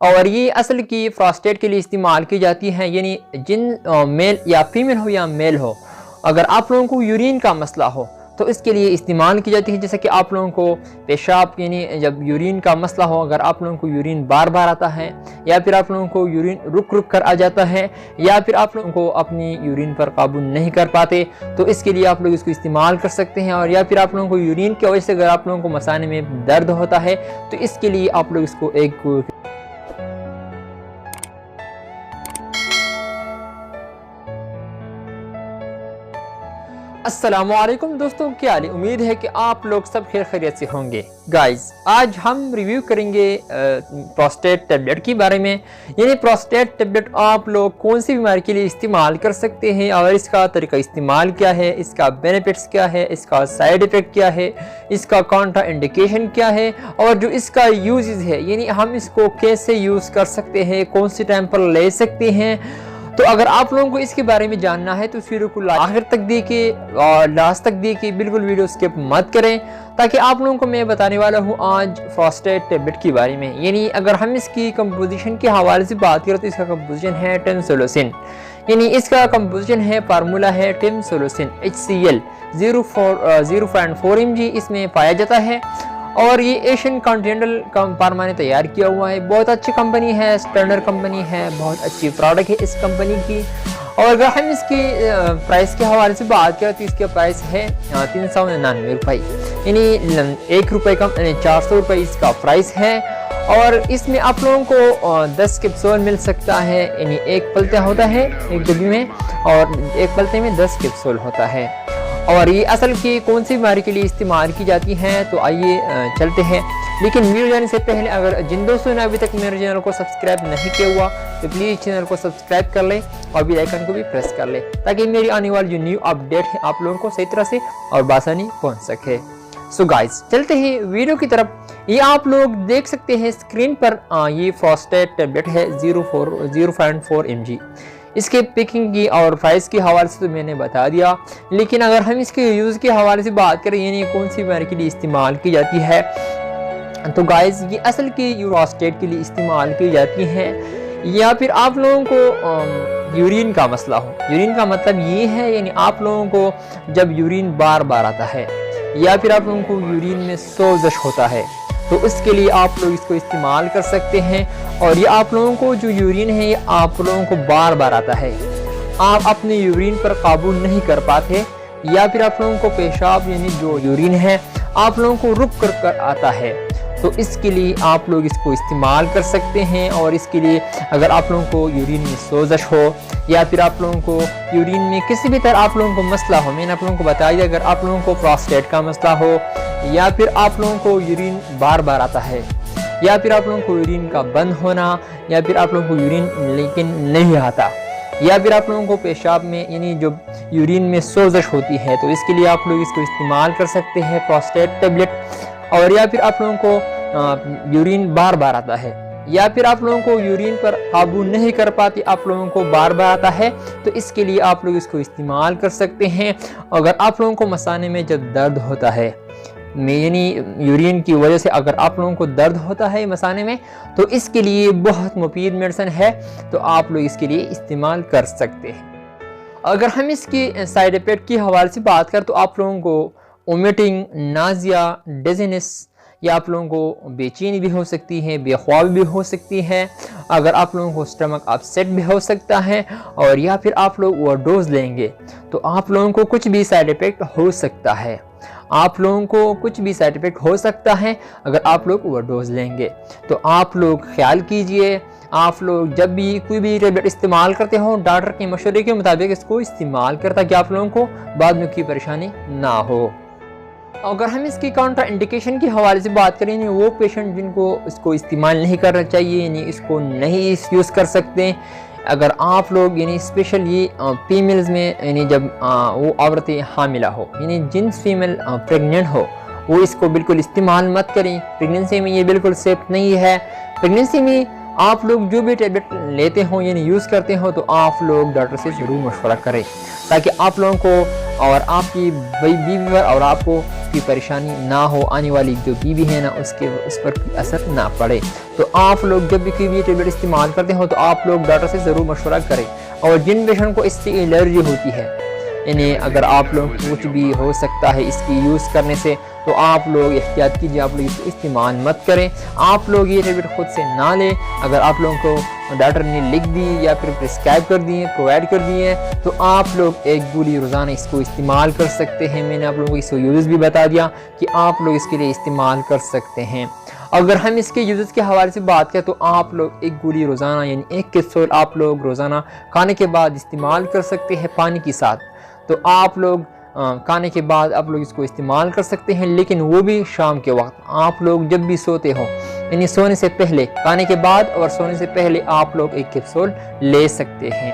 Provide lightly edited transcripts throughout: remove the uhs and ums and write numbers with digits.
और ये असल की प्रोस्टेट के लिए इस्तेमाल की जाती हैं, यानी जिन मेल या फीमेल हो या मेल हो, अगर आप लोगों को यूरिन का मसला हो तो इसके लिए इस्तेमाल की जाती है। जैसे कि आप लोगों को पेशाब यानी जब यूरिन का मसला हो, अगर आप लोगों को यूरिन बार बार आता है या फिर आप लोगों को यूरिन रुक रुक कर आ जाता है या फिर आप लोगों को अपनी यूरिन पर काबू नहीं कर पाते, तो इसके लिए आप लोग इसको इस्तेमाल कर सकते हैं। और या फिर आप लोगों को यूरिन की वजह से अगर आप लोगों को मसाने में दर्द होता है तो इसके लिए आप लोग इसको एक अस्सलामुअलैकुम दोस्तों, क्या हाल है? उम्मीद है कि आप लोग सब खैर खैरियत से होंगे। गाइस, आज हम रिव्यू करेंगे प्रोस्टेट टैबलेट के बारे में। यानी प्रोस्टेट टैबलेट आप लोग कौन सी बीमारी के लिए इस्तेमाल कर सकते हैं और इसका तरीका इस्तेमाल क्या है, इसका बेनिफिट्स क्या है, इसका साइड इफ़ेक्ट क्या है, इसका कॉन्ट्रा इंडिकेशन क्या है और जो इसका यूजेस है, यानी हम इसको कैसे यूज़ कर सकते हैं, कौन सी टाइम पर ले सकते हैं। तो अगर आप लोगों को इसके बारे में जानना है तो इस वीडियो को आखिर तक देखिए और लास्ट तक देखिए, बिल्कुल वीडियो स्किप मत करें, ताकि आप लोगों को मैं बताने वाला हूँ आज प्रोस्टेट टैबलेट के बारे में। यानी अगर हम इसकी कंपोजिशन के हवाले से बात करें तो इसका कंपोजिशन है टेमसोलोसिन, यानी इसका कंपोजिशन है फार्मूला है टेमसोलोसिन HCl 0.4 mg इसमें पाया जाता है। और ये एशियन कॉन्टिनेंटल फार्मा ने तैयार किया हुआ है। बहुत अच्छी कंपनी है, स्टैंडर्ड कंपनी है, बहुत अच्छी प्रोडक्ट है इस कंपनी की। और अगर हम इसकी प्राइस के हवाले से बात करें तो इसका प्राइस है 399 रुपये, यानी 1 रुपये कम, यानी 400 रुपये इसका प्राइस है। और इसमें आप लोगों को 10 कैप्सूल मिल सकता है, यानी एक पलते होता है एक डिब्बी में और एक पलते में 10 कैप्सूल होता है। और ये असल की कौन सी बीमारी के लिए इस्तेमाल की जाती हैं, तो आइए चलते हैं। लेकिन वीडियो जाने से पहले अगर जिन दोस्तों ने अभी तक मेरे चैनल को सब्सक्राइब नहीं किया हुआ तो प्लीज़ चैनल को सब्सक्राइब कर लें और बेल आइकन को भी प्रेस कर लें, ताकि मेरी आने वाली जो न्यू अपडेट है आप लोगों को सही तरह से और बासानी पहुंच सके। सो गाइस, चलते हैं वीडियो की तरफ। ये आप लोग देख सकते हैं स्क्रीन पर, ये प्रोस्टेट टैबलेट है 0.4 mg। इसके पैकिंग की और प्राइस के हवाले से तो मैंने बता दिया, लेकिन अगर हम इसके यूज़ के हवाले से बात करें, यानी कौन सी बीमारी के लिए इस्तेमाल की जाती है, तो गाइस ये असल की प्रोस्टेट के लिए इस्तेमाल की जाती है। या फिर आप लोगों को यूरिन का मसला हो, यूरिन का मतलब ये है यानी आप लोगों को जब यूरिन बार बार आता है या फिर आप लोगों को यूरिन में सोजश होता है, तो इसके लिए आप लोग इसको इस्तेमाल कर सकते हैं। और ये आप लोगों को जो यूरिन है ये आप लोगों को बार बार आता है, आप अपने यूरिन पर काबू नहीं कर पाते, या फिर आप लोगों को पेशाब यानी जो यूरिन है आप लोगों को रुक कर आता है, तो इसके लिए आप लोग इसको इस्तेमाल कर सकते हैं। और इसके लिए अगर आप लोगों को यूरिन में सोजश हो या फिर आप लोगों को यूरिन में किसी भी तरह आप लोगों को मसला हो, मैंने आप लोगों को बताया, अगर आप लोगों को प्रोस्टेट का मसला हो या फिर आप लोगों को यूरिन बार बार आता है या फिर आप लोगों को यूरिन का बंद होना या फिर आप लोगों को यूरिन लेकिन नहीं आता या फिर आप लोगों को पेशाब में यानी जो यूरिन में सोजश होती है, तो इसके लिए आप लोग इसको इस्तेमाल कर सकते हैं प्रोस्टेट टैबलेट। और या फिर आप लोगों को यूरिन बार बार आता है या फिर आप लोगों को यूरिन पर काबू नहीं कर पाते, आप लोगों को बार बार आता है, तो इसके लिए आप लोग इसको इस्तेमाल कर सकते हैं। अगर आप लोगों को मसाने में जब दर्द होता है, यानी यूरिन की वजह से अगर आप लोगों को दर्द होता है मसाने में, तो इसके लिए बहुत मुफीद मेडिसिन है, तो आप लोग इसके लिए इस्तेमाल कर सकते हैं। अगर हम इसकी साइड इफ़ेक्ट की हवाले से बात करें तो आप लोगों को वोमिटिंग, नाजिया, डिजीनेस, या आप लोगों को बेचैनी भी हो सकती है, बेख्वाबी भी हो सकती है, अगर आप लोगों को स्टमक अपसेट भी हो सकता है, और या फिर आप लोग ओवरडोज लेंगे तो आप लोगों को कुछ भी साइड इफ़ेक्ट हो सकता है, आप लोगों को कुछ भी साइड इफ़ेक्ट हो सकता है अगर आप लोग ओवरडोज लेंगे। तो आप लोग ख्याल कीजिए, आप लोग जब भी कोई भी टैबलेट इस्तेमाल करते हो डॉक्टर के मशवरे के मुताबिक इसको इस्तेमाल करें, ताकि आप लोगों को बाद में कोई परेशानी ना हो। अगर हम इसकी काउंटर इंडिकेशन के हवाले से बात करें, यानी वो पेशेंट जिनको इसको इस्तेमाल नहीं करना चाहिए, यानी इसको नहीं यूज़ कर सकते। अगर आप लोग यानी स्पेशल ये फीमेल्स में, यानी जब वो औरतें हामिला हो, यानी जिन फीमेल प्रेग्नेंट हो, वो इसको बिल्कुल इस्तेमाल मत करें। प्रेगनेंसी में ये बिल्कुल सेफ नहीं है। प्रेगनेंसी में आप लोग जो भी टैबलेट लेते हो यानी यूज़ करते हो, तो आप लोग डॉक्टर से ज़रूर मशवरा करें, ताकि आप लोगों को और आपकी बीवी पर और आपको की परेशानी ना हो, आने वाली जो बीवी है ना उस पर असर ना पड़े। तो आप लोग जब भी कोई भी टेबलेट इस्तेमाल करते हो तो आप लोग डॉक्टर से ज़रूर मशवरा करें। और जिन पेशेंट को इससे एलर्जी होती है, यानी अगर आप लोग कुछ भी हो सकता है इसकी यूज़ करने से, तो आप लोग एहतियात कीजिए, आप लोग इसको इस्तेमाल मत करें। आप लोग ये टेबलेट खुद से ना लें। अगर आप लोगों को डॉक्टर ने लिख दी या फिर प्रिस्क्राइब कर दिए, प्रोवाइड कर दिए, तो आप लोग एक गोली रोज़ाना इसको इस्तेमाल कर सकते हैं। मैंने आप लोगों को इसको यूज़ भी बता दिया कि आप लोग इसके लिए इस्तेमाल कर सकते हैं। अगर हम इसके यूज़ के हवाले से बात करें तो आप लोग एक गोली रोज़ाना यानी एक कैप्सूल आप लोग रोज़ाना खाने के बाद इस्तेमाल कर सकते हैं पानी के साथ। तो आप लोग खाने के बाद आप लोग इसको इस्तेमाल कर सकते हैं, लेकिन वो भी शाम के वक्त। आप लोग जब भी सोते हो यानी सोने से पहले, खाने के बाद और सोने से पहले आप लोग एक कैप्सूल ले सकते हैं।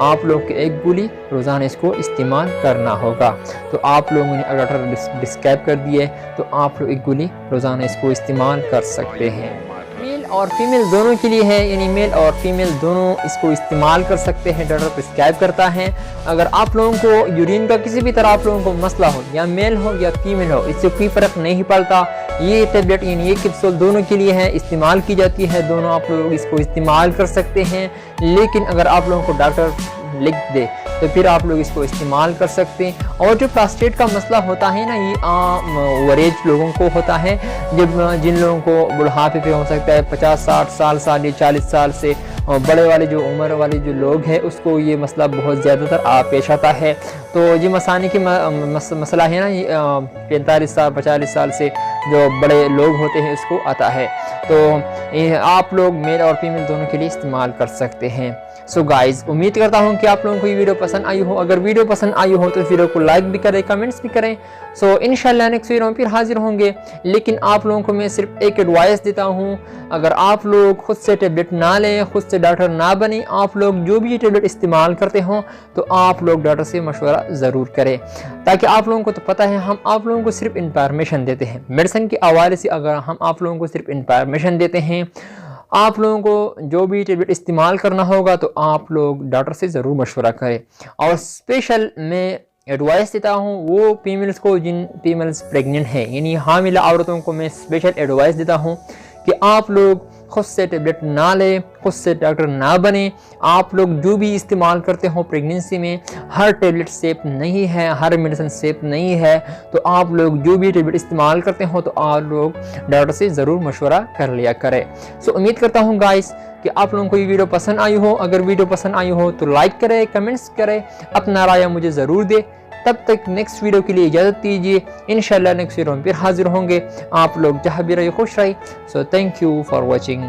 आप लोग एक गोली रोज़ाना इसको इस्तेमाल करना होगा। तो आप लोगों ने अगर डॉक्टर डिस्क्राइब कर दिए तो आप लोग एक गोली रोज़ाना इसको इस्तेमाल कर सकते हैं। मेल और फीमेल दोनों के लिए है, यानी मेल और फीमेल दोनों इसको इस्तेमाल कर सकते हैं, डॉक्टर प्रिस्क्राइब करता है। अगर आप लोगों को यूरिन का किसी भी तरह आप लोगों को मसला हो, या मेल हो या फीमेल हो, इससे कोई फ़र्क नहीं पड़ता। ये टेबलेट यानी ये कैप्सूल दोनों के लिए है, इस्तेमाल की जाती है, दोनों आप लोग इसको इस्तेमाल कर सकते हैं। लेकिन अगर आप लोगों को डॉक्टर लिख दे तो फिर आप लोग इसको इस्तेमाल कर सकते हैं। और जो प्रोस्टेट का मसला होता है ना, ये ओवरेज लोगों को होता है, जब जिन लोगों को बुढ़ापे पे हो सकता है 50-60 साल या 40 साल से बड़े वाले जो उम्र वाले जो लोग हैं उसको ये मसला बहुत ज़्यादातर पेश आता है। तो ये मसाने की मसला है ना, ये 45 साल 45 साल से जो बड़े लोग होते हैं उसको आता है। तो आप लोग मेल और फीमेल दोनों के लिए इस्तेमाल कर सकते हैं। सो गाइज, उम्मीद करता हूँ कि आप लोगों को ये वीडियो पसंद आई हो। अगर वीडियो पसंद आई हो तो इस वीडियो को लाइक भी करें, कमेंट्स भी करें। सो इंशाल्लाह नेक्स्ट वीडियो में फिर हाजिर होंगे। लेकिन आप लोगों को मैं सिर्फ एक एडवाइस देता हूँ, अगर आप लोग खुद से टेबलेट ना लें, खुद से डॉक्टर ना बने, आप लोग जो भी टेबलेट इस्तेमाल करते हो तो आप लोग डॉक्टर से मशवरा ज़रूर करें, ताकि आप लोगों को तो पता है हम आप लोगों को सिर्फ इंफॉर्मेशन देते हैं मेडिसिन के हवाले से। अगर हम आप लोगों को सिर्फ इंफॉर्मेशन देते हैं, आप लोगों को जो भी टेबलेट इस्तेमाल करना होगा तो आप लोग डॉक्टर से ज़रूर मशवरा करें। और स्पेशल मैं एडवाइस देता हूँ वो फीमेल्स को, जिन फीमेल्स प्रेग्नेंट हैं, यानी हामिला औरतों को मैं स्पेशल एडवाइस देता हूँ कि आप लोग खुद से टेबलेट ना लें, खुद से डॉक्टर ना बने। आप लोग जो भी इस्तेमाल करते हो प्रेगनेंसी में, हर टेबलेट सेफ नहीं है, हर मेडिसिन सेफ नहीं है। तो आप लोग जो भी टेबलेट इस्तेमाल करते हो तो आप लोग डॉक्टर से ज़रूर मशवरा कर लिया करें। सो उम्मीद करता हूँ गाइस कि आप लोगों को ये वीडियो पसंद आई हो। अगर वीडियो पसंद आई हो तो लाइक करें, कमेंट्स करें, अपना राय मुझे ज़रूर दे। तब तक नेक्स्ट वीडियो के लिए इजाज़त दीजिए। इंशाल्लाह नेक्स्ट वीडियो में फिर हाजिर होंगे। आप लोग जहाँ भी रहे खुश रहे। So thank you for watching.